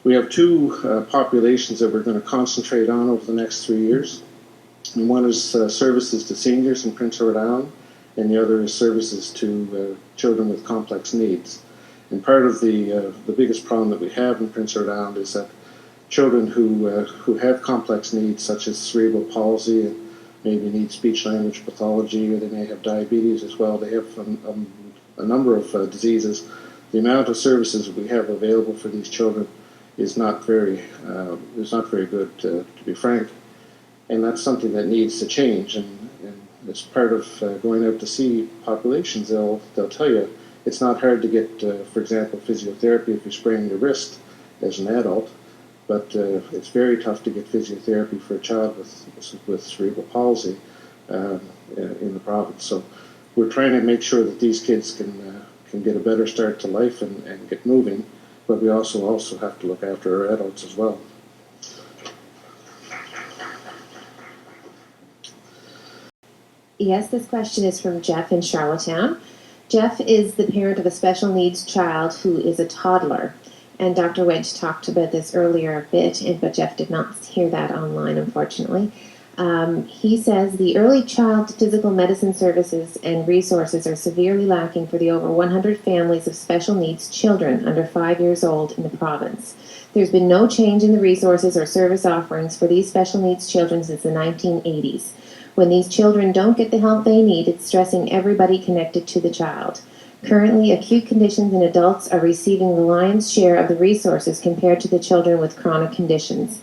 We have two populations that we're going to concentrate on over the next 3 years. And one is services to seniors in Prince Edward Island, and the other is services to children with complex needs. And part of the biggest problem that we have in Prince Edward Island is that children who have complex needs, such as cerebral palsy, and maybe need speech-language pathology, or they may have diabetes as well. They have a number of diseases. The amount of services that we have available for these children is not very good, to be frank. And that's something that needs to change. And as part of going out to see populations, they'll tell you it's not hard to get, for example, physiotherapy if you're spraining your wrist as an adult, but it's very tough to get physiotherapy for a child with cerebral palsy in the province. So we're trying to make sure that these kids can get a better start to life and get moving, but we also have to look after our adults as well. Yes, this question is from Jeff in Charlottetown. Jeff is the parent of a special needs child who is a toddler. And Dr. Wedge talked about this earlier a bit, but Jeff did not hear that online, unfortunately. He says the early child physical medicine services and resources are severely lacking for the over 100 families of special needs children under 5 years old in the province. There's been no change in the resources or service offerings for these special needs children since the 1980s. When these children don't get the help they need, it's stressing everybody connected to the child. Currently, acute conditions in adults are receiving the lion's share of the resources compared to the children with chronic conditions.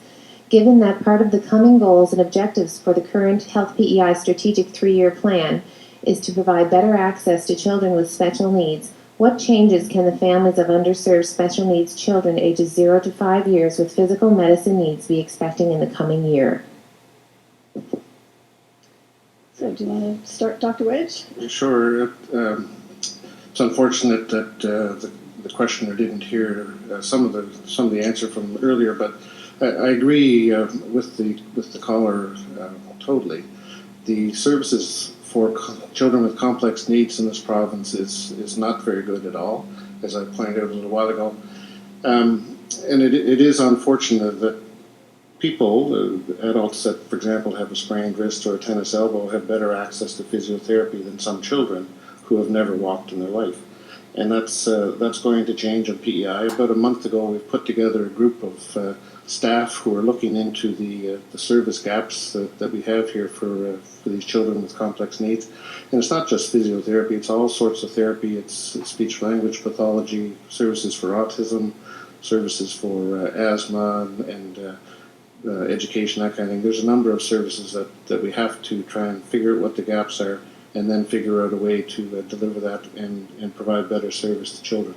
Given that part of the coming goals and objectives for the current Health PEI strategic 3-year plan is to provide better access to children with special needs, what changes can the families of underserved special needs children ages 0 to 5 years with physical medicine needs be expecting in the coming year? So do you want to start, Dr. Wedge? Sure. It's unfortunate that the questioner didn't hear some of the answer from earlier, but I agree with the caller totally. The services for children with complex needs in this province is not very good at all, as I pointed out a little while ago. And it is unfortunate that people, adults that, for example, have a sprained wrist or a tennis elbow, have better access to physiotherapy than some children who have never walked in their life. And that's going to change on PEI. About a month ago, we put together a group of staff who are looking into the service gaps that we have here for these children with complex needs. And it's not just physiotherapy, it's all sorts of therapy. It's speech-language pathology, services for autism, services for asthma, and education, that kind of thing. There's a number of services that we have to try and figure out what the gaps are, and then figure out a way to deliver that and provide better service to children.